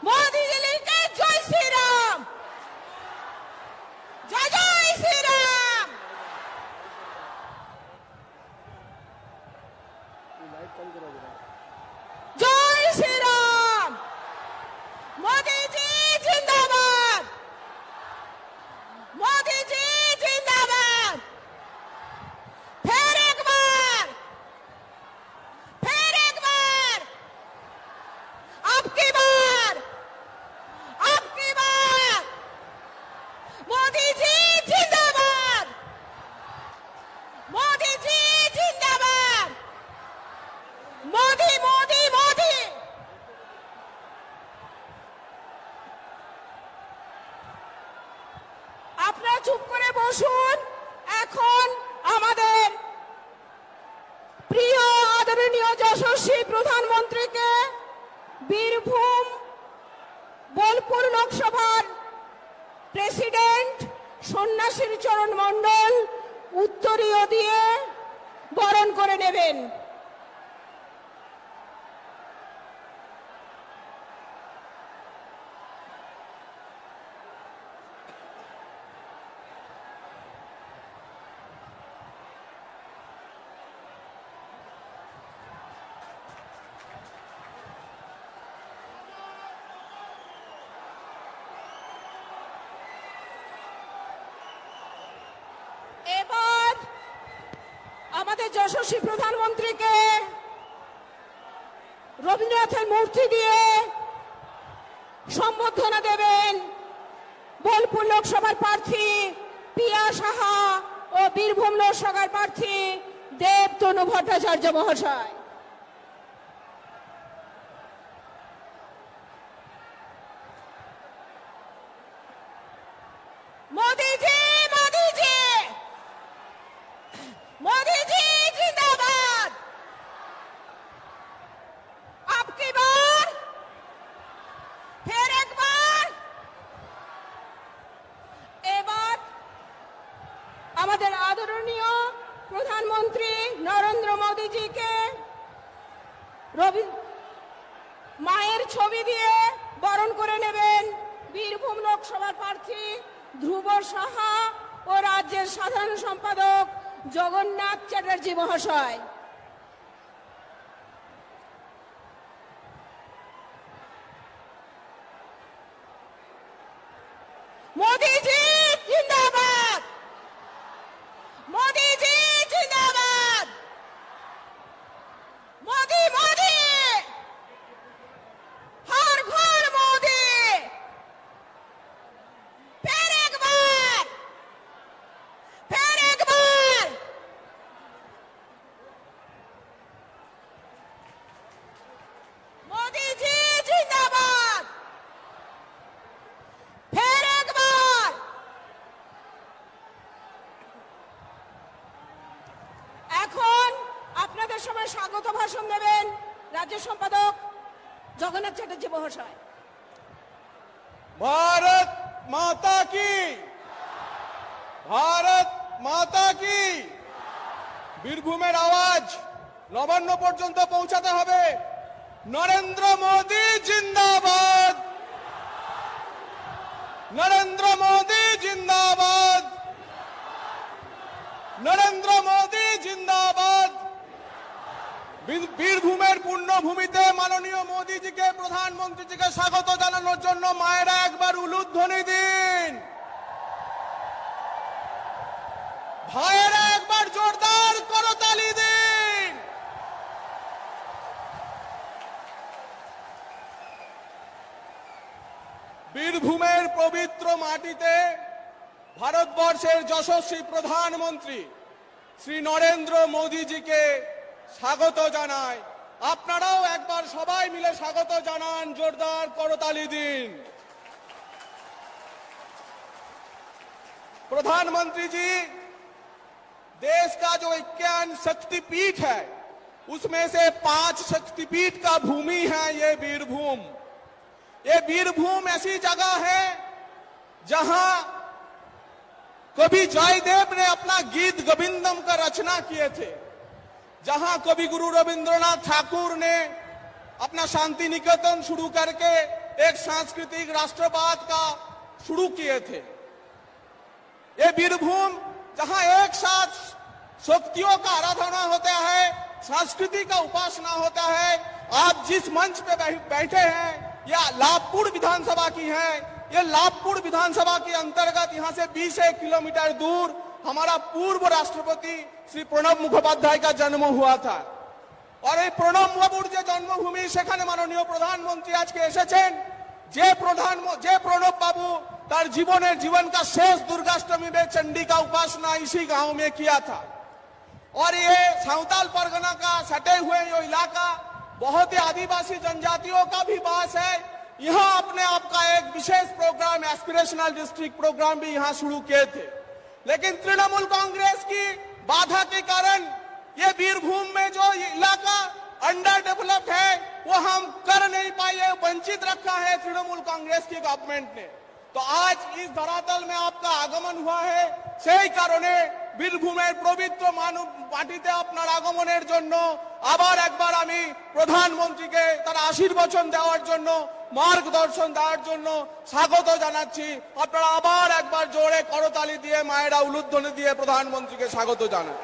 मोदी जी लिखे जय श्री राम, जय जय श्री राम। जय श्री राम। मोदी जी जिंदाबाद, मोदी जी जिंदाबाद। फिर एक बार, फिर एक बार, अब की बार, अब की बार। मोदी जी जिंदाबाद, मोदी जी जिंदाबाद। मोदी मोदी मोदी। আপনারা চুপ করে বসুন। এখন আমাদের প্রিয় আদরণীয় যশস্বী প্রধানমন্ত্রীকে বীরভূম বোলপুর লোকসভার প্রেসিডেন্ট সন্ন্যাসীর চরণ মণ্ডল উত্তরীয় দিয়ে বরণ করে নেবেন। এবার আমাদের যশস্বী প্রধানমন্ত্রীকে রবীন্দ্রনাথের মূর্তি দিয়ে সম্বর্ধনা দেবেন বোলপুর লোকসভার প্রার্থী পিয়া সাহা ও বীরভূম লোকসভার প্রার্থী দেবতনু ভট্টাচার্য মহাশয়। मोदी जी, मोदी जी, मोदी जी जिंदाबाद। अब की बार, फिर एक बार। এবার আমাদের আদরণীয় প্রধানমন্ত্রী নরেন্দ্র মোদী জিকে মায়ের ছবি দিয়ে বরণ করে নেবেন বীরভূম লোকসভার প্রার্থী ধ্রুব সাহা ও রাজ্যের সাধারণ সম্পাদক জগন্নাথ চ্যাটার্জি মহাশয়। मोदी जी जिंदाबाद, मोदी जी जिंदाबाद। मोदी मोदी, हर घर मोदी। फिर एक बार, फिर एक बार। मोदी जी जिंदाबाद। फिर एक बार। এখন আপনাদের সবাই স্বাগত ভাষণ দেবেন রাজ্য সম্পাদক জগন্নাথ চ্যাটার্জি মহাশয়। भारत माता की, भारत माता की। বীরভূমের আওয়াজ নবান্ন পর্যন্ত পৌঁছাতে হবে। নরেন্দ্র মোদী জিন্দাবাদ, নরেন্দ্র মোদী জিন্দাবাদ, নরেন্দ্র মোদী জিন্দাবাদ। বীরভূমের পূর্ণভূমিতে মাননীয় মোদীজিকে প্রধানমন্ত্রীজিকে স্বাগত জানানোর জন্য মায়েরা একবার উলুধ্বনি দিন। ভাইয়েরা একবার জোরদার করতালি দিন। বীরভূমের পবিত্র মাটিতে ভারতবর্ষের যশস্বী প্রধানমন্ত্রী শ্রী নরেন্দ্র মোদীজিকে স্বাগত জানায়। আপনারাও একবার সবাই মিলে স্বাগত জানান, জোরদার করতালি দিন। प्रधानमंत्री जी, देश का जो 51 शक्तिपीठ है उसमें से 5 शक्तिपीठ का भूमि है ये वीरभूम। ये वीरभूम ऐसी जगह है जहां कवि जयदेव ने अपना गीत गोविंदम का रचना किए थे, जहां कवि गुरु रविंद्रनाथ ठाकुर ने अपना शांति निकेतन शुरू करके एक सांस्कृतिक राष्ट्रवाद का शुरू किए थे। ये वीरभूम जहां एक साथ शक्तियों का आराधना होता है, संस्कृति का उपासना होता है। आप जिस मंच पे बैठे हैं यह लाभपुर विधानसभा की है। ये लाभपुर विधानसभा के अंतर्गत यहां से 20 किलोमीटर दूर हमारा पूर्व राष्ट्रपति श्री प्रणब मुखोपाध्याय का जन्म हुआ था। और এই প্রণব বাবুর যে জন্মভূমি সেখানে মাননীয় প্রধানমন্ত্রী আজকে এসেছেন। যে প্রণব बाबू তার जीवन का शेष दुर्गाष्टमी में चंडी का उपासना इसी गांव में किया था। और ये सांवताल परगना का सटे हुए ये इलाका बहुत ही आदिवासी जनजातियों का भी वास है। यहाँ अपने आप का एक विशेष प्रोग्राम, एस्पिरेशनल डिस्ट्रिक्ट प्रोग्राम भी यहाँ शुरू किए थे। लेकिन तृणमूल कांग्रेस की बाधा के कारण ये वीरभूम में जो इलाका अंडर डेवलप्ड है वो हम कर नहीं पाए, वंचित रखा है तृणमूल कांग्रेस की गवर्नमेंट ने। तो आज इस धरातल में आपका आगमन हुआ है। সেই কারণে বীরভূমের পবিত্র মাটিতে আপনার আগমনের জন্য আবার একবার আমি প্রধানমন্ত্রীকে তার আশীর্বচন দেওয়ার জন্য, মার্গদর্শন দেওয়ার জন্য স্বাগত জানাচ্ছি। আপনারা আবার একবার জোরে করতালি দিয়ে, মায়েরা উলুধ্বনি দিয়ে প্রধানমন্ত্রীকে স্বাগত জানান।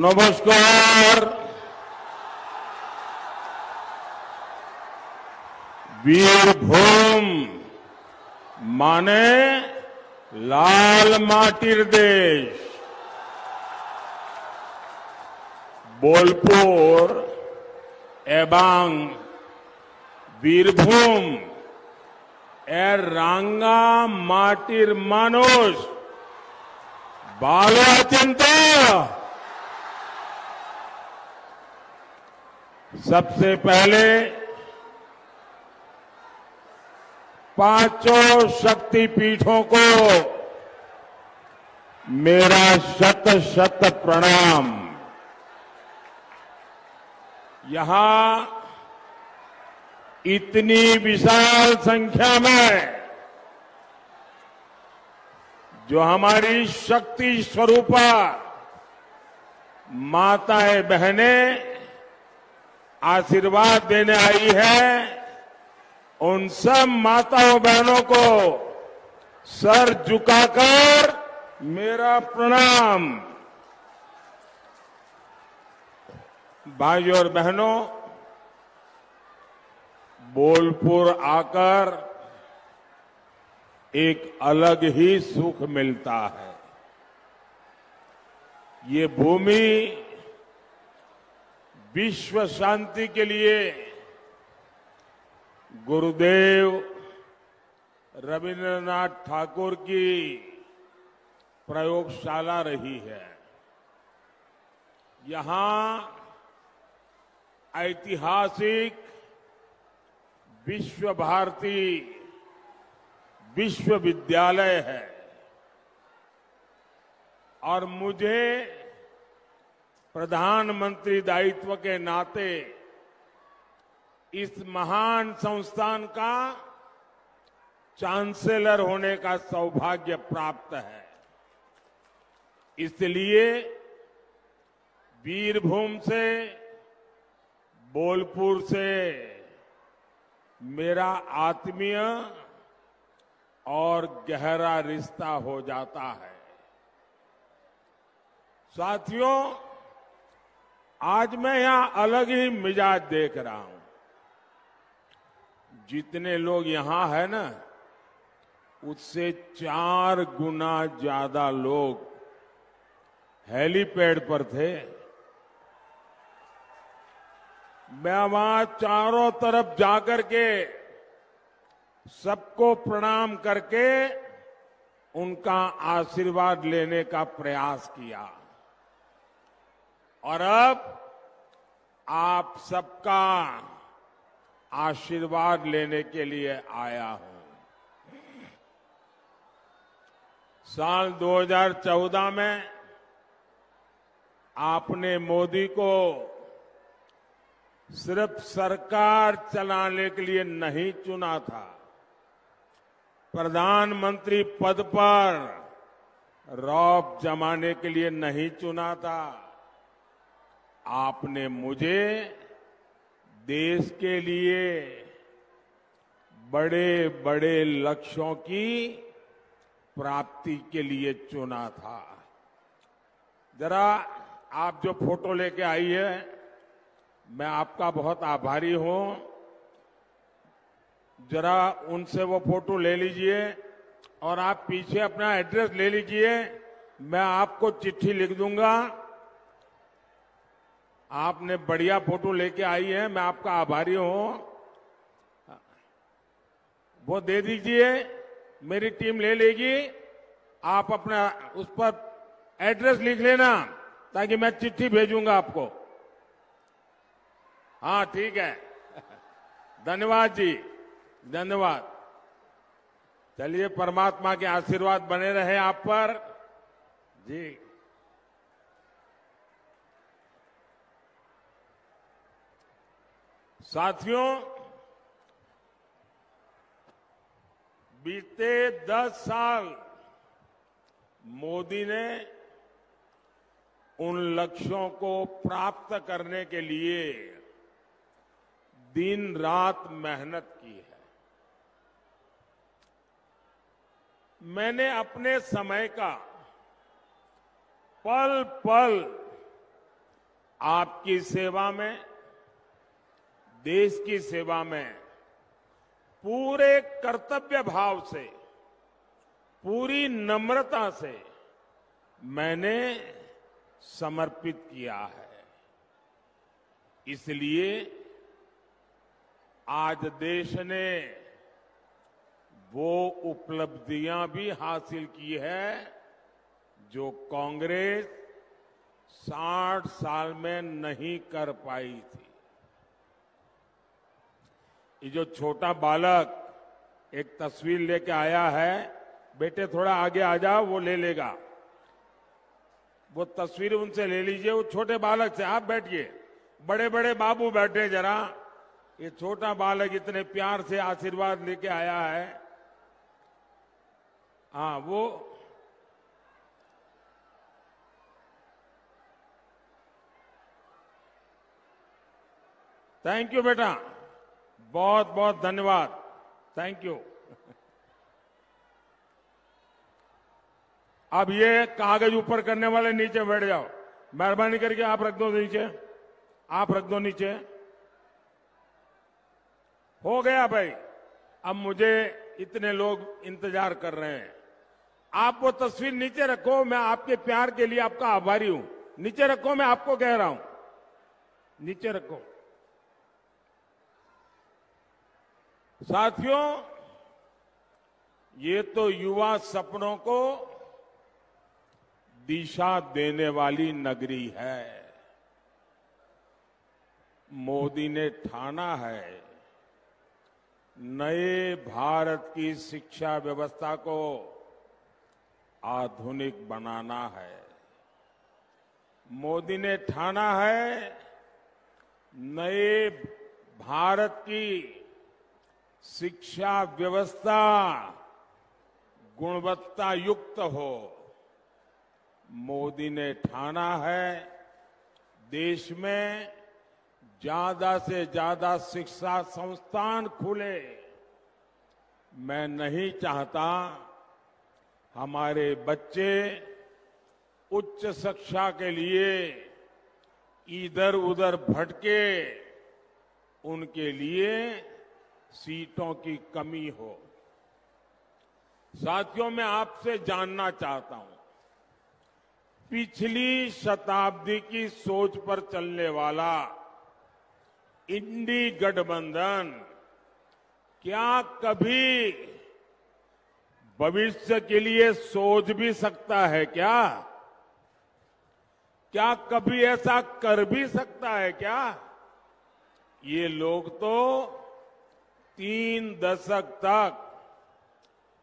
नमस्कार। वीरभूम माने लाल माटिर देश। बोलपुर एवं वीरभूम एर रांगा माटिर मानुष बालो चिंता। सबसे पहले पांचों शक्तिपीठों को मेरा शत शत प्रणाम। यहां इतनी विशाल संख्या में जो हमारी शक्ति स्वरूपा माताएं बहनें आशीर्वाद देने आई है, उन सब माताओं बहनों को सर झुकाकर मेरा प्रणाम। भाइयों और बहनों, बोलपुर आकर एक अलग ही सुख मिलता है। ये भूमि विश्व शांति के लिए गुरुदेव रविंद्रनाथ ठाकुर की प्रयोगशाला रही है। यहां ऐतिहासिक विश्व भारती विश्वविद्यालय है और मुझे प्रधानमंत्री दायित्व के नाते इस महान संस्थान का चांसलर होने का सौभाग्य प्राप्त है। इसलिए वीरभूम से, बोलपुर से मेरा आत्मीय और गहरा रिश्ता हो जाता है। साथियों, आज मैं यहां अलग ही मिजाज देख रहा हूं। जितने लोग यहां हैं ना, उससे 4 गुना ज्यादा लोग हेलीपैड पर थे। मैं वहां चारों तरफ जाकर के सबको प्रणाम करके उनका आशीर्वाद लेने का प्रयास किया और अब आप सबका आशीर्वाद लेने के लिए आया हूं। साल 2014 में आपने मोदी को सिर्फ सरकार चलाने के लिए नहीं चुना था, प्रधानमंत्री पद पर रौब जमाने के लिए नहीं चुना था। आपने मुझे देश के लिए बड़े बड़े लक्ष्यों की प्राप्ति के लिए चुना था। जरा आप जो फोटो लेके आई है, मैं आपका बहुत आभारी हूं। जरा उनसे वो फोटो ले लीजिए और आप पीछे अपना एड्रेस ले लीजिए, मैं आपको चिट्ठी लिख दूंगा। आपने बढ़िया फोटो लेके आई है, मैं आपका आभारी हूं। वो दे दीजिए, मेरी टीम ले लेगी। आप अपना उस पर एड्रेस लिख लेना ताकि मैं चिट्ठी भेजूंगा आपको। हाँ, ठीक है। धन्यवाद जी, धन्यवाद। चलिए, परमात्मा के आशीर्वाद बने रहे आप पर जी। साथियों, बीते 10 साल मोदी ने उन लक्ष्यों को प्राप्त करने के लिए दिन रात मेहनत की है। मैंने अपने समय का पल पल आपकी सेवा में, देश की सेवा में पूरे कर्तव्य भाव से, पूरी नम्रता से मैंने समर्पित किया है। इसलिए आज देश ने वो उपलब्धियां भी हासिल की है जो कांग्रेस 60 साल में नहीं कर पाई थी। ये जो छोटा बालक एक तस्वीर लेके आया है, बेटे थोड़ा आगे आ जाओ, वो ले लेगा। वो तस्वीर उनसे ले लीजिए, वो छोटे बालक से। आप बैठिए, बड़े बड़े बाबू बैठे जरा। ये छोटा बालक इतने प्यार से आशीर्वाद लेके आया है। हाँ, वो थैंक यू बेटा, बहुत बहुत धन्यवाद, थैंक यू। अब ये कागज ऊपर करने वाले नीचे बैठ जाओ, मेहरबानी करके आप रख दो नीचे, आप रख दो नीचे। हो गया भाई, अब मुझे इतने लोग इंतजार कर रहे हैं। आप वो तस्वीर नीचे रखो, मैं आपके प्यार के लिए आपका आभारी हूं। नीचे रखो, मैं आपको कह रहा हूं, नीचे रखो। साथियों, ये तो युवा सपनों को दिशा देने वाली नगरी है। मोदी ने ठाना है नए भारत की शिक्षा व्यवस्था को आधुनिक बनाना है। मोदी ने ठाना है नए भारत की शिक्षा व्यवस्था गुणवत्ता युक्त हो। मोदी ने ठाना है देश में ज्यादा से ज्यादा शिक्षा संस्थान खुले। मैं नहीं चाहता हमारे बच्चे उच्च शिक्षा के लिए इधर उधर भटके, उनके लिए सीटों की कमी हो। साथियों, मैं आपसे जानना चाहता हूं, पिछली शताब्दी की सोच पर चलने वाला इंडी गठबंधन क्या कभी भविष्य के लिए सोच भी सकता है क्या? क्या कभी ऐसा कर भी सकता है क्या? ये लोग तो 3 दशक तक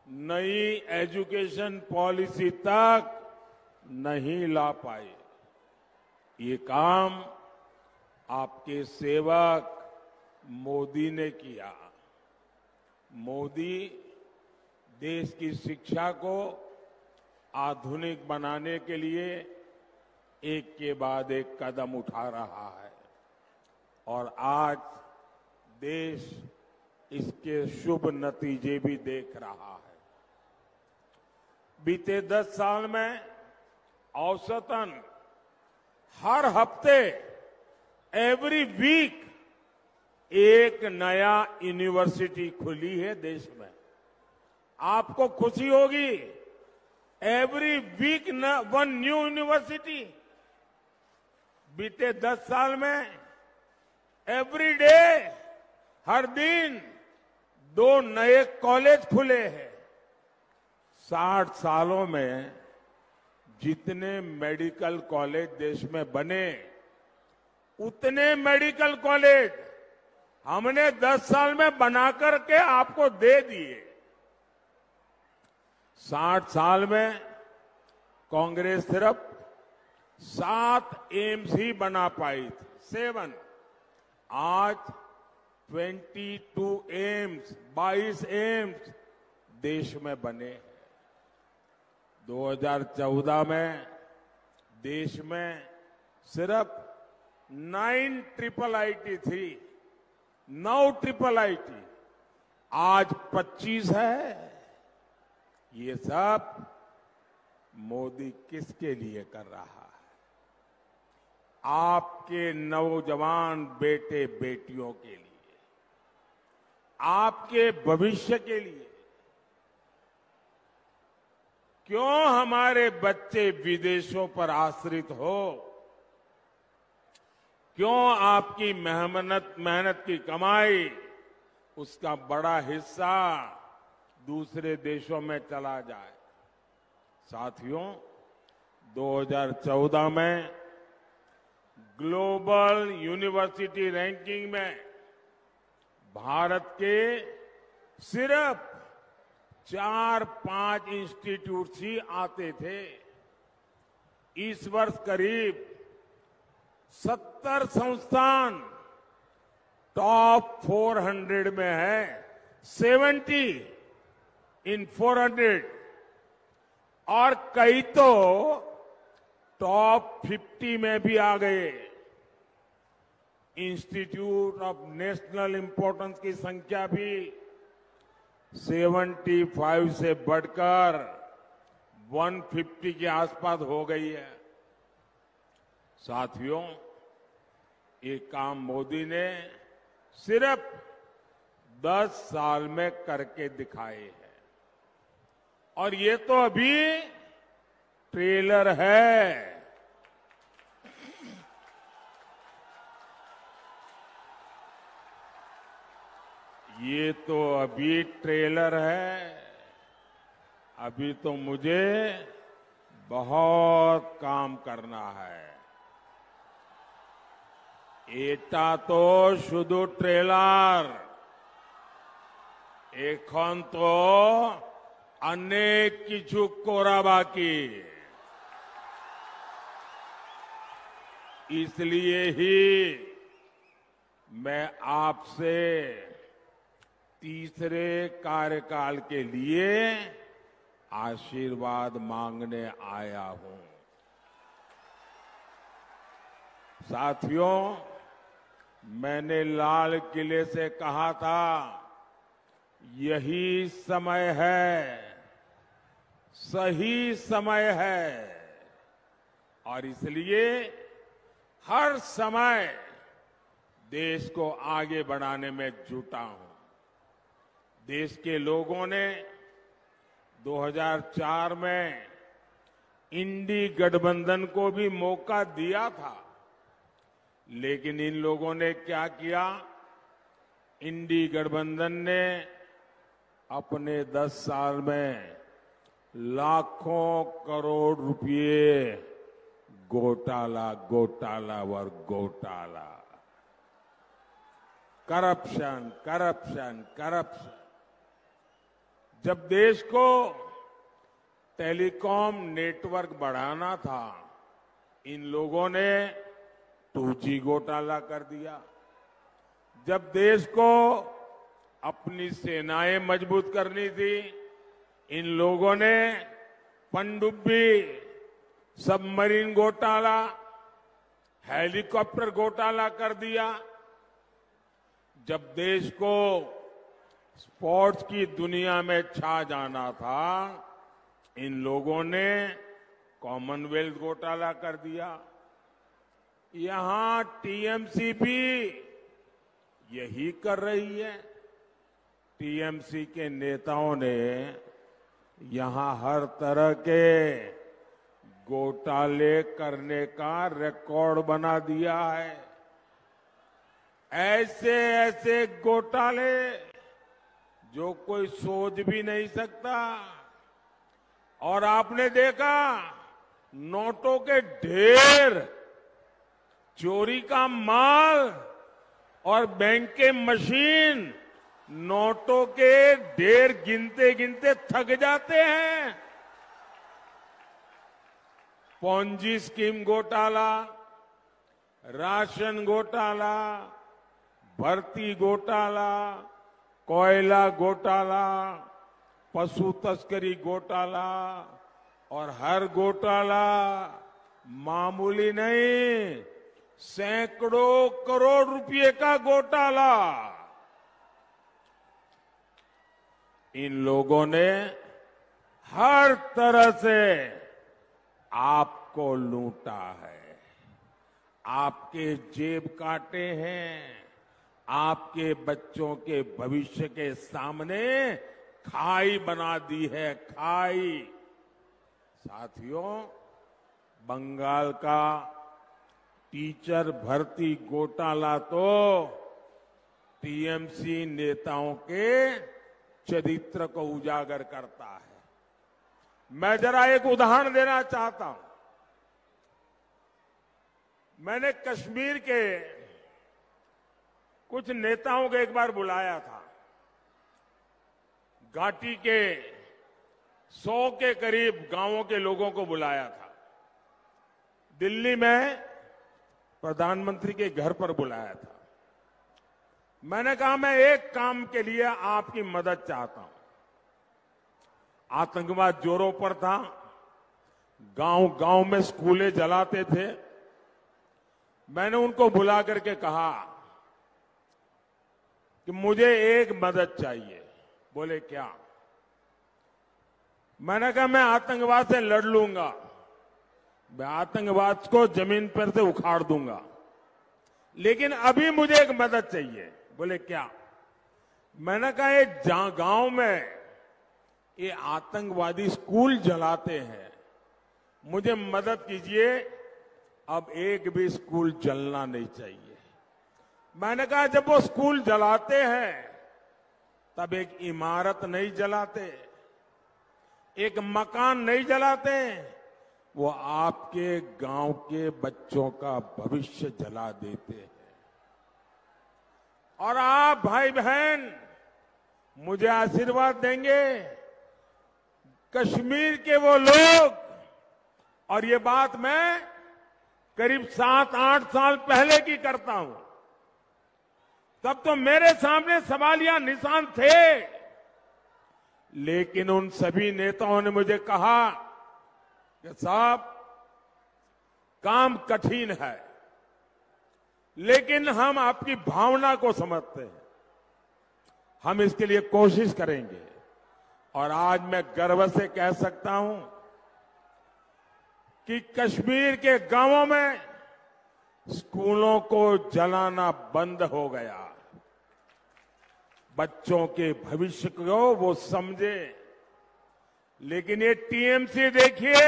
नई एजुकेशन पॉलिसी तक नहीं ला पाए। ये काम आपके सेवक मोदी ने किया। मोदी देश की शिक्षा को आधुनिक बनाने के लिए एक के बाद एक कदम उठा रहा है और आज देश इसके शुभ नतीजे भी देख रहा है। बीते 10 साल में औसतन हर हफ्ते एवरी वीक एक नया यूनिवर्सिटी खुली है देश में। आपको खुशी होगी, every week one new university. बीते 10 साल में एवरी डे, हर दिन 2 नए कॉलेज खुले हैं। 60 सालों में जितने मेडिकल कॉलेज देश में बने, उतने मेडिकल कॉलेज हमने 10 साल में बनाकर के आपको दे दिए। 60 साल में कांग्रेस सिर्फ 7 एम्स ही बना पाई थी, 7। आज 22 एम्स, 22 एम्स देश में बने हैं। 2014 में देश में सिर्फ 9 ट्रिपल आईटी थी, 9 ट्रिपल आईटी, आज 25 है। ये सब मोदी किसके लिए कर रहा है? आपके नौजवान बेटे बेटियों के लिए, आपके भविष्य के लिए। क्यों हमारे बच्चे विदेशों पर आश्रित हो? क्यों आपकी मेहनत की कमाई, उसका बड़ा हिस्सा दूसरे देशों में चला जाए? साथियों, 2014 में ग्लोबल यूनिवर्सिटी रैंकिंग में भारत के सिर्फ 4-5 इंस्टीट्यूट ही आते थे। इस वर्ष करीब 70 संस्थान टॉप 400 में है, 70 इन 400, और कई तो टॉप 50 में भी आ गए। इंस्टीट्यूट ऑफ नेशनल इंपॉर्टेंस की संख्या भी 75 से बढ़कर 150 के आसपास हो गई है। साथियों, ये काम मोदी ने सिर्फ 10 साल में करके दिखाए हैं, और ये तो अभी ट्रेलर है। ये तो अभी ट्रेलर है। अभी तो मुझे बहुत काम करना है। এটা তো শুধু ট্রেলার, এখন তো অনেক কিছু করা বাকি। इसलिए ही मैं आपसे तीसरे कार्यकाल के लिए आशीर्वाद मांगने आया हूं। साथियों, मैंने लाल किले से कहा था, यही समय है, सही समय है, और इसलिए हर समय देश को आगे बढ़ाने में जुटा हूं। देश के लोगों ने 2004 में इंडी गठबंधन को भी मौका दिया था, लेकिन इन लोगों ने क्या किया? इंडी गठबंधन ने अपने 10 साल में लाखों करोड़ रुपए घोटाला, घोटाला और घोटाला, करप्शन, करप्शन, करप्शन। जब देश को टेलीकॉम नेटवर्क बढ़ाना था, इन लोगों ने 2G घोटाला कर दिया। जब देश को अपनी सेनाएं मजबूत करनी थी, इन लोगों ने पनडुब्बी, सबमरीन घोटाला, हेलीकॉप्टर घोटाला कर दिया। जब देश को स्पोर्ट्स की दुनिया में छा जाना था, इन लोगों ने कॉमनवेल्थ घोटाला कर दिया। यहां टीएमसी भी यही कर रही है। टीएमसी के नेताओं ने यहां हर तरह के घोटाले करने का रिकॉर्ड बना दिया है। ऐसे ऐसे घोटाले जो कोई सोच भी नहीं सकता। और आपने देखा नोटों के ढेर, चोरी का माल और बैंक के मशीन, नोटों के ढेर गिनते गिनते थक जाते हैं। पॉन्जी स्कीम घोटाला, राशन घोटाला, भर्ती घोटाला, कोयला घोटाला, पशु तस्करी घोटाला, और हर घोटाला मामूली नहीं, सैकड़ों करोड़ रुपए का घोटाला। इन लोगों ने हर तरह से आपको लूटा है, आपके जेब काटे हैं, आपके बच्चों के भविष्य के सामने खाई बना दी है, खाई। साथियों, बंगाल का टीचर भर्ती घोटाला तो टीएमसी नेताओं के चरित्र को उजागर करता है। मैं जरा एक उदाहरण देना चाहता हूं। मैंने कश्मीर के कुछ नेताओं को एक बार बुलाया था। घाटी के 100 के करीब गांवों के लोगों को बुलाया था। दिल्ली में प्रधानमंत्री के घर पर बुलाया था। मैंने कहा मैं एक काम के लिए आपकी मदद चाहता हूं। आतंकवाद जोरों पर था, गांव गांव में स्कूलें जलाते थे। मैंने उनको बुला करके कहा कि मुझे एक मदद चाहिए। बोले क्या? मैंने कहा मैं आतंकवाद से लड़ लूंगा, मैं आतंकवाद को जमीन पर से उखाड़ दूंगा, लेकिन अभी मुझे एक मदद चाहिए। बोले क्या? मैंने कहा ये गांव में ये आतंकवादी स्कूल जलाते हैं, मुझे मदद कीजिए, अब एक भी स्कूल जलना नहीं चाहिए। मैंने कहा जब वो स्कूल जलाते हैं तब एक इमारत नहीं जलाते, एक मकान नहीं जलाते, वो आपके गांव के बच्चों का भविष्य जला देते हैं। और आप भाई बहन मुझे आशीर्वाद देंगे, कश्मीर के वो लोग, और ये बात मैं करीब 7-8 साल पहले की करता हूं, तब तो मेरे सामने सवालिया निशान थे, लेकिन उन सभी नेताओं ने मुझे कहा कि साहब काम कठिन है, लेकिन हम आपकी भावना को समझते हैं, हम इसके लिए कोशिश करेंगे। और आज मैं गर्व से कह सकता हूं कि कश्मीर के गांवों में स्कूलों को जलाना बंद हो गया। बच्चों के भविष्य को वो समझे। लेकिन ये टीएमसी देखिए,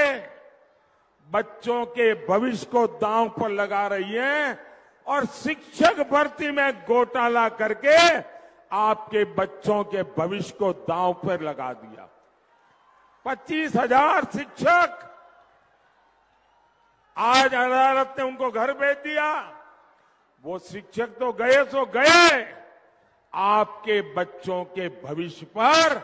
बच्चों के भविष्य को दांव पर लगा रही है और शिक्षक भर्ती में घोटाला करके आपके बच्चों के भविष्य को दांव पर लगा दिया। 25,000 शिक्षक आज अदालत ने उनको घर भेज दिया। वो शिक्षक तो गए सो गए, आपके बच्चों के भविष्य पर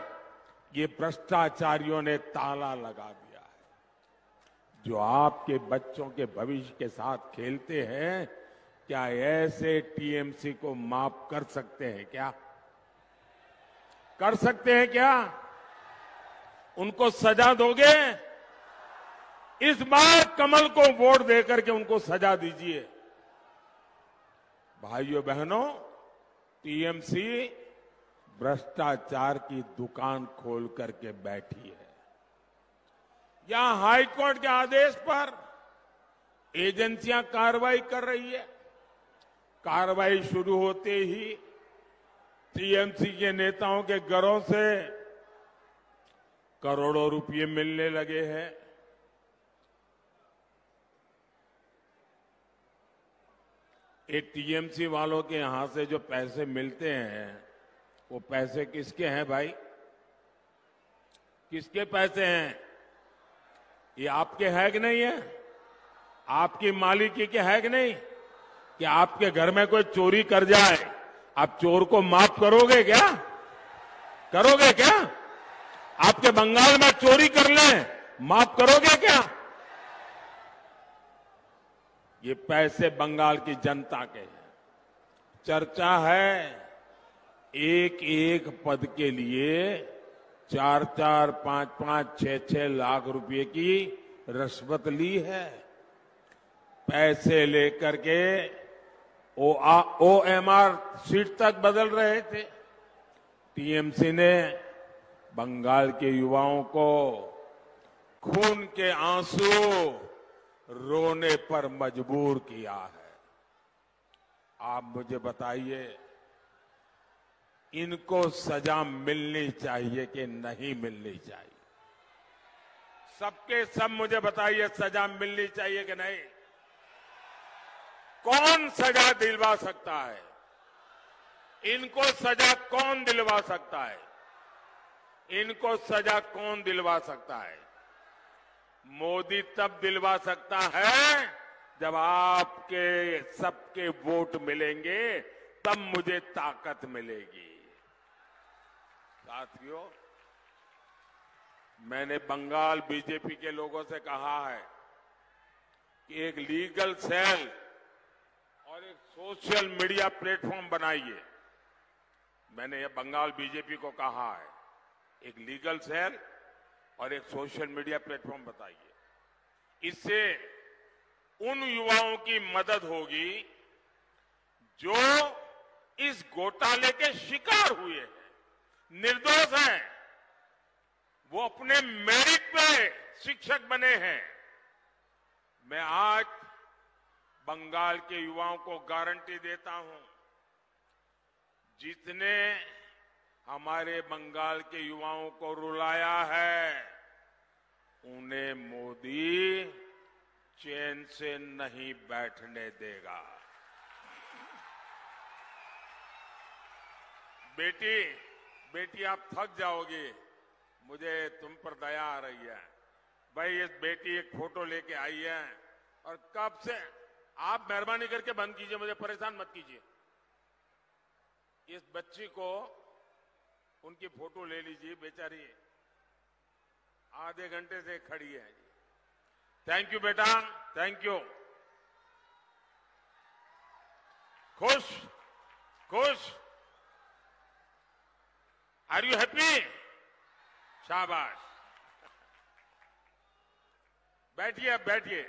ये भ्रष्टाचारियों ने ताला लगा दिया है। जो आपके बच्चों के भविष्य के साथ खेलते हैं, क्या ऐसे टीएमसी को माफ कर सकते हैं क्या? कर सकते हैं क्या? उनको सजा दोगे? इस बार कमल को वोट देकर के उनको सजा दीजिए। भाइयों बहनों, टीएमसी भ्रष्टाचार की दुकान खोल करके बैठी है। यहां हाईकोर्ट के आदेश पर एजेंसियां कार्रवाई कर रही है। कार्रवाई शुरू होते ही टीएमसी के नेताओं के घरों से करोड़ों रुपए मिलने लगे हैं। ये टीएमसी वालों के यहां से जो पैसे मिलते हैं, वो पैसे किसके हैं भाई? किसके पैसे हैं? ये आपके है कि नहीं है? आपकी मालिकी के है कि नहीं? कि आपके घर में कोई चोरी कर जाए, आप चोर को माफ करोगे क्या? करोगे क्या? आपके बंगाल में चोरी कर लें, माफ करोगे क्या? ये पैसे बंगाल की जनता के हैं। चर्चा है एक एक पद के लिए 4-4, 5-5, 6-6 लाख रुपए की रिश्वत ली है। पैसे लेकर के ओएमआर सीट तक बदल रहे थे। टीएमसी ने बंगाल के युवाओं को खून के आंसू रोने पर मजबूर किया है। आप मुझे बताइए, इनको सजा मिलनी चाहिए कि नहीं मिलनी चाहिए? सबके सब मुझे बताइए, सजा मिलनी चाहिए कि नहीं? कौन सजा दिलवा सकता है? इनको सजा कौन दिलवा सकता है? इनको सजा कौन दिलवा सकता है? मोदी तब दिलवा सकता है जब आपके सबके वोट मिलेंगे, तब मुझे ताकत मिलेगी। साथियों, मैंने बंगाल बीजेपी के लोगों से कहा है कि एक लीगल सेल और एक सोशल मीडिया प्लेटफॉर्म बनाइए। मैंने ये बंगाल बीजेपी को कहा है, एक लीगल सेल और एक सोशल मीडिया प्लेटफॉर्म बताइए। इससे उन युवाओं की मदद होगी जो इस घोटाले के शिकार हुए हैं, निर्दोष हैं, वो अपने मेरिट पे शिक्षक बने हैं। मैं आज बंगाल के युवाओं को गारंटी देता हूं, जितने हमारे बंगाल के युवाओं को रुलाया है, उन्हें मोदी चैन से नहीं बैठने देगा। बेटी आप थक जाओगी, मुझे तुम पर दया आ रही है। भाई, ये बेटी एक फोटो लेके आई है और कब से, आप मेहरबानी करके बंद कीजिए, मुझे परेशान मत कीजिए। इस बच्ची को उनकी फोटो ले लीजिए, बेचारी आधे घंटे से खड़ी है। थैंक यू बेटा, थैंक यू। खुश खुश, आर यू हैप्पी? शाबाश, बैठिए, अब बैठिए।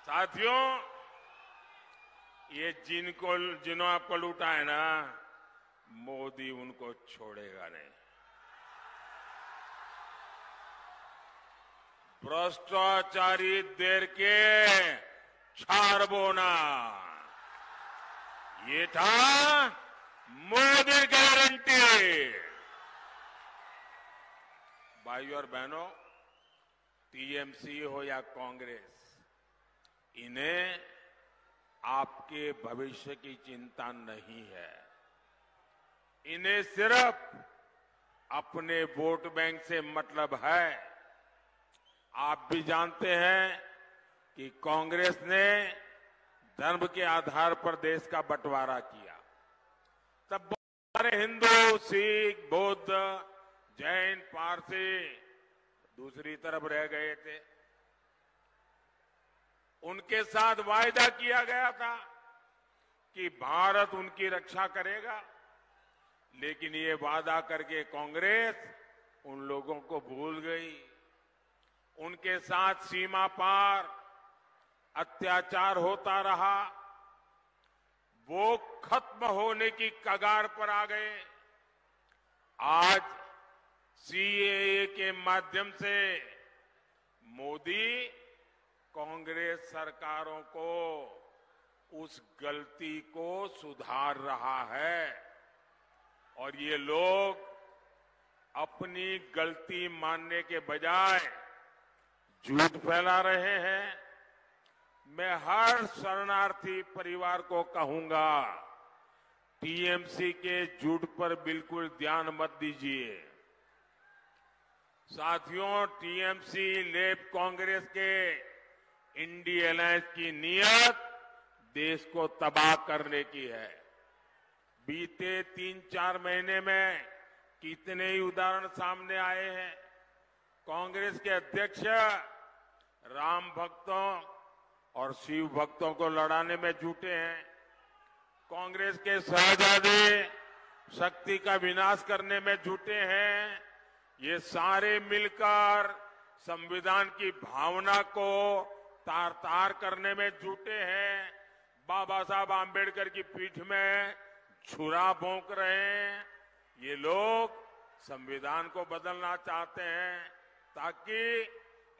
साथियों, ये जिन्होंने आपको लूटा है ना, मोदी उनको छोड़ेगा नहीं। भ्रष्टाचारी देर के छाड़बोना, ये था मोदी गारंटी। भाइयों और बहनों, टीएमसी हो या कांग्रेस, इन्हें आपके भविष्य की चिंता नहीं है। इन्हें सिर्फ अपने वोट बैंक से मतलब है। आप भी जानते हैं कि कांग्रेस ने धर्म के आधार पर देश का बंटवारा किया। तब सारे हिंदू, सिख, बौद्ध, जैन, पारसी दूसरी तरफ रह गए थे। उनके साथ वायदा किया गया था कि भारत उनकी रक्षा करेगा, लेकिन ये वादा करके कांग्रेस उन लोगों को भूल गई। उनके साथ सीमा पार अत्याचार होता रहा। वो खत्म होने की कगार पर आ गए। आज सीएए के माध्यम से मोदी कांग्रेस सरकारों को उस गलती को सुधार रहा है और ये लोग अपनी गलती मानने के बजाय झूठ फैला रहे हैं। मैं हर शरणार्थी परिवार को कहूंगा, टीएमसी के झूठ पर बिल्कुल ध्यान मत दीजिए। साथियों, टीएमसी लेफ्ट कांग्रेस के इंडी अलायंस की नीयत देश को तबाह करने की है। बीते 3-4 महीने में कितने ही उदाहरण सामने आए हैं। कांग्रेस के अध्यक्ष राम भक्तों और शिव भक्तों को लड़ाने में जुटे हैं। कांग्रेस के शहजादे शक्ति का विनाश करने में जुटे हैं। ये सारे मिलकर संविधान की भावना को तार-तार करने में जुटे हैं। बाबा साहब आंबेडकर की पीठ में छुरा भोंक रहे हैं। ये लोग संविधान को बदलना चाहते हैं ताकि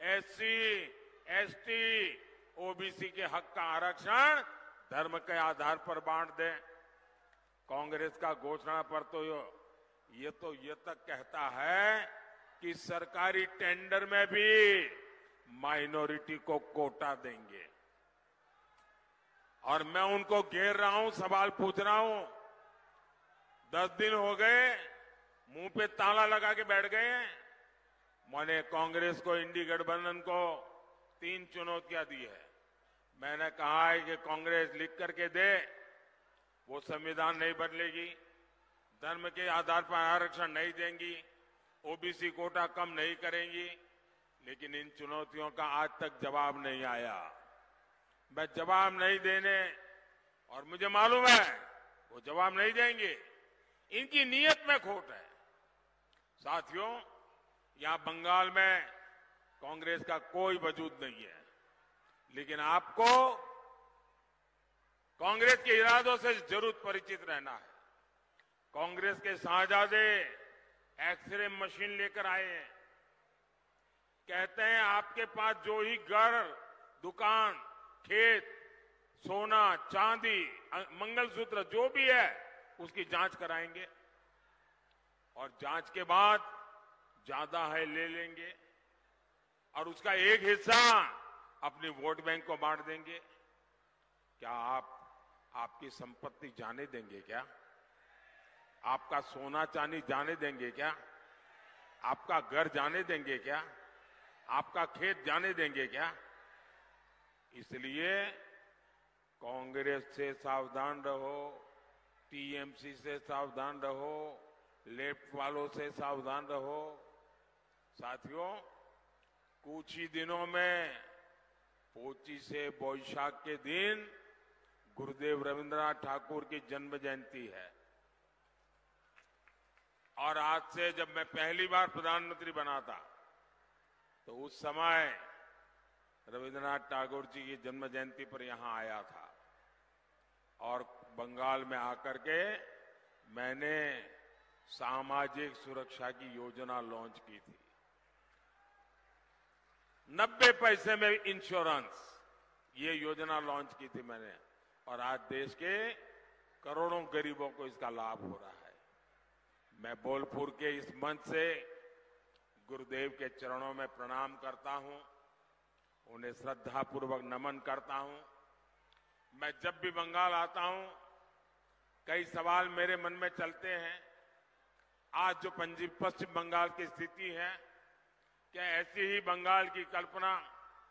एससी, एसटी, ओबीसी के हक का आरक्षण धर्म के आधार पर बांट दें। कांग्रेस का घोषणा पर तो ये तक कहता है कि सरकारी टेंडर में भी माइनॉरिटी को कोटा देंगे। और मैं उनको घेर रहा हूं, सवाल पूछ रहा हूं। 10 दिन हो गए, मुंह पे ताला लगा के बैठ गए हैं। मैंने कांग्रेस को, इंडी गठबंधन को 3 चुनौतियां दी है। मैंने कहा है कि कांग्रेस लिख करके दे, वो संविधान नहीं बदलेगी, धर्म के आधार पर आरक्षण नहीं देंगी, ओबीसी कोटा कम नहीं करेंगी, लेकिन इन चुनौतियों का आज तक जवाब नहीं आया। मैं जवाब नहीं देने, और मुझे मालूम है वो जवाब नहीं देंगे। इनकी नीयत में खोट है। साथियों, यहां बंगाल में कांग्रेस का कोई वजूद नहीं है, लेकिन आपको कांग्रेस के इरादों से जरूर परिचित रहना है। कांग्रेस के शहजादे एक्सरे मशीन लेकर आए हैं। कहते हैं आपके पास जो ही घर, दुकान, खेत, सोना, चांदी, मंगलसूत्र जो भी है उसकी जांच कराएंगे और जांच के बाद ज्यादा है ले लेंगे और उसका एक हिस्सा अपनी वोट बैंक को बांट देंगे। क्या आप आपकी संपत्ति जाने देंगे क्या? आपका सोना चांदी जाने देंगे क्या? आपका घर जाने देंगे क्या? आपका खेत जाने देंगे क्या? इसलिए कांग्रेस से सावधान रहो, टीएमसी से सावधान रहो, लेफ्ट वालों से सावधान रहो। साथियों, कुछ ही दिनों में पोची से बोईशाख के दिन गुरुदेव रविंद्रनाथ ठाकुर की जन्म जयंती है। और आज से जब मैं पहली बार प्रधानमंत्री बना था तो उस समय रविंद्रनाथ टैगोर जी की जन्म जयंती पर यहां आया था और बंगाल में आकर के मैंने सामाजिक सुरक्षा की योजना लॉन्च की थी। 90 पैसे में इंश्योरेंस, ये योजना लॉन्च की थी मैंने, और आज देश के करोड़ों गरीबों को इसका लाभ हो रहा है। मैं बोलपुर के इस मंच से गुरुदेव के चरणों में प्रणाम करता हूं, उन्हें श्रद्धापूर्वक नमन करता हूं। मैं जब भी बंगाल आता हूं, कई सवाल मेरे मन में चलते हैं। आज जो पश्चिम बंगाल की स्थिति है, क्या ऐसी ही बंगाल की कल्पना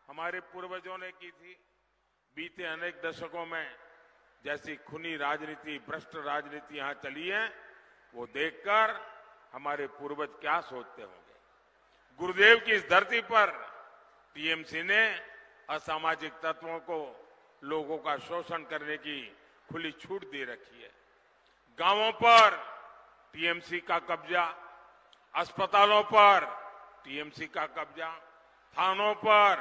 हमारे पूर्वजों ने की थी? बीते अनेक दशकों में जैसी खूनी राजनीति, भ्रष्ट राजनीति यहां चली है, वो देखकर हमारे पूर्वज क्या सोचते होंगे। गुरुदेव की इस धरती पर टीएमसी ने असामाजिक तत्वों को लोगों का शोषण करने की खुली छूट दे रखी है। गांवों पर टीएमसी का कब्जा, अस्पतालों पर टीएमसी का कब्जा, थानों पर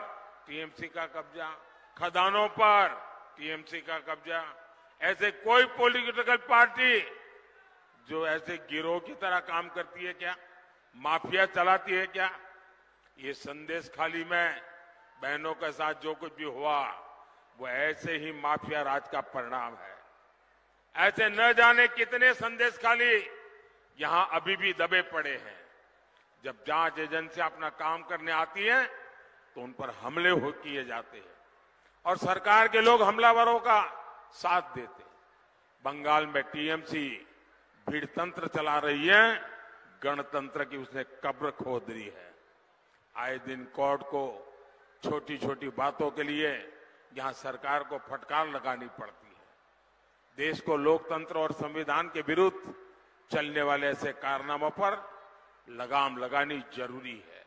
टीएमसी का कब्जा, खदानों पर टीएमसी का कब्जा। ऐसे कोई पॉलिटिकल पार्टी जो ऐसे गिरोह की तरह काम करती है क्या? माफिया चलाती है क्या? ये संदेश खाली में बहनों के साथ जो कुछ भी हुआ वो ऐसे ही माफिया राज का परिणाम है। ऐसे न जाने कितने संदेश खाली यहां अभी भी दबे पड़े हैं। जब जांच एजेंसियां अपना काम करने आती हैं तो उन पर हमले किए जाते हैं और सरकार के लोग हमलावरों का साथ देते हैं। बंगाल में टीएमसी भीड़ तंत्र चला रही है, गणतंत्र की उसने कब्र खोद दी है। आए दिन कोर्ट को छोटी छोटी बातों के लिए यहां सरकार को फटकार लगानी पड़ती है। देश को लोकतंत्र और संविधान के विरुद्ध चलने वाले ऐसे कारनामों पर लगाम लगानी जरूरी है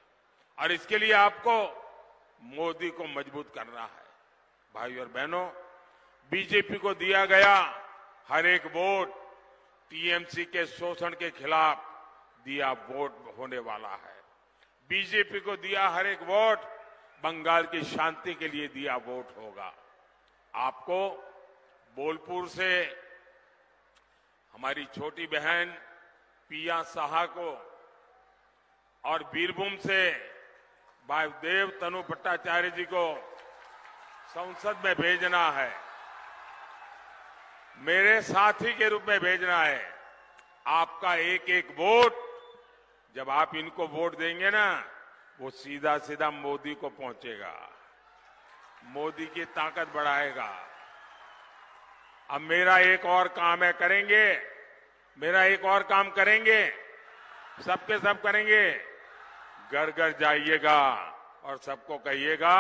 और इसके लिए आपको मोदी को मजबूत करना है। भाइयों और बहनों, बीजेपी को दिया गया हर एक वोट टीएमसी के शोषण के खिलाफ दिया वोट होने वाला है। बीजेपी को दिया हर एक वोट बंगाल की शांति के लिए दिया वोट होगा। आपको बोलपुर से हमारी छोटी बहन पिया साहा को और बीरभूम से भाई देव तनु भट्टाचार्य जी को संसद में भेजना है, मेरे साथी के रूप में भेजना है। आपका एक एक वोट जब आप इनको वोट देंगे ना, वो सीधा सीधा मोदी को पहुंचेगा, मोदी की ताकत बढ़ाएगा। अब मेरा एक और काम है, करेंगे, मेरा एक और काम करेंगे, सबके सब करेंगे। घर घर जाइएगा और सबको कहिएगा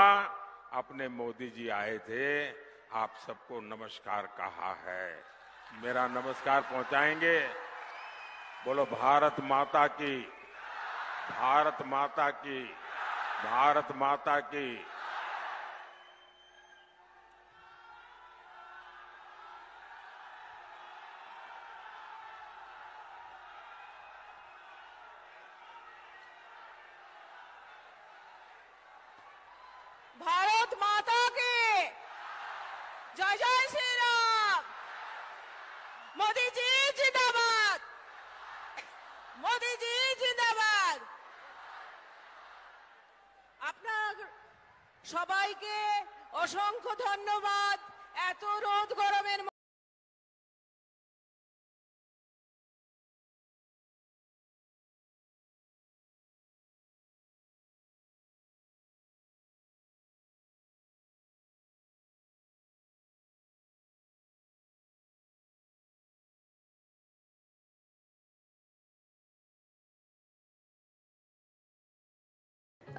अपने मोदी जी आए थे, आप सबको नमस्कार कहा है। मेरा नमस्कार पहुंचाएंगे। बोलो भारत माता की, भारत माता की, भारत माता की। भारत माता की जय। जय श्री राम। मोदी जी जिंदाबाद, मोदी जी जिंदाबाद। আপনার সবাইকে অসংখ্য ধন্যবাদ। এত রোদ গরমের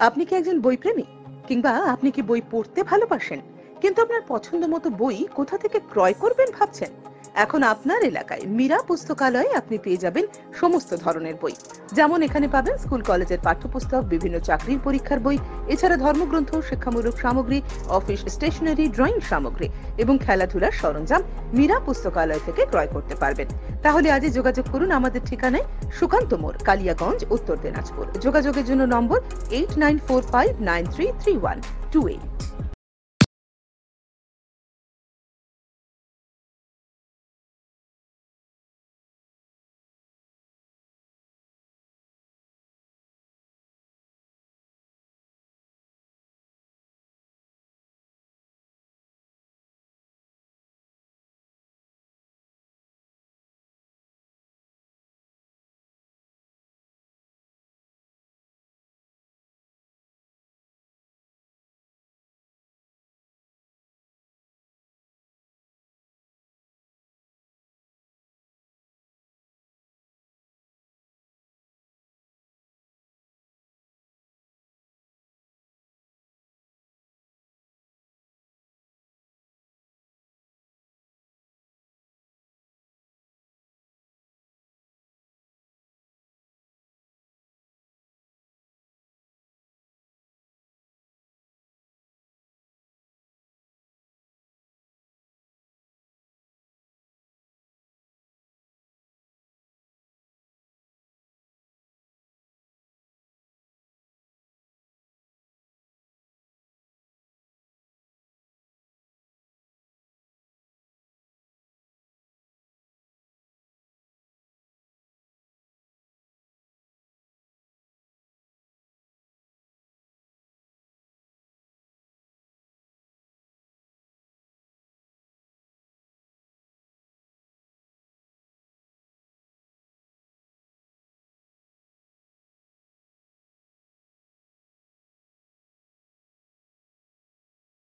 আপনি কি একজন বই প্রেমী, কিংবা আপনি কি বই পড়তে ভালোবাসেন কিন্তু আপনার পছন্দ মতো বই কোথা থেকে ক্রয় করবেন ভাবছেন? এখন আপনার এলাকায় মীরা পুস্তকালয়ে আপনি পেয়ে যাবেন সমস্ত ধরনের বই। যেমন এখানে পাবেন স্কুল কলেজের পাঠ্যপুস্তক, বিভিন্ন চাকরির পরীক্ষার বই, এছাড়া ধর্মগ্রন্থ, শিক্ষামূলক সামগ্রী, অফিস স্টেশনারি, ড্রয়িং সামগ্রী এবং খেলাধুলার সরঞ্জাম মীরা পুস্তকালয় থেকে ক্রয় করতে পারবেন। তাহলে আজই যোগাযোগ করুন আমাদের ঠিকানায়, সুকান্ত মোড়, কালিয়াগঞ্জ, উত্তর দিনাজপুর। যোগাযোগের জন্য নম্বর 8945933128।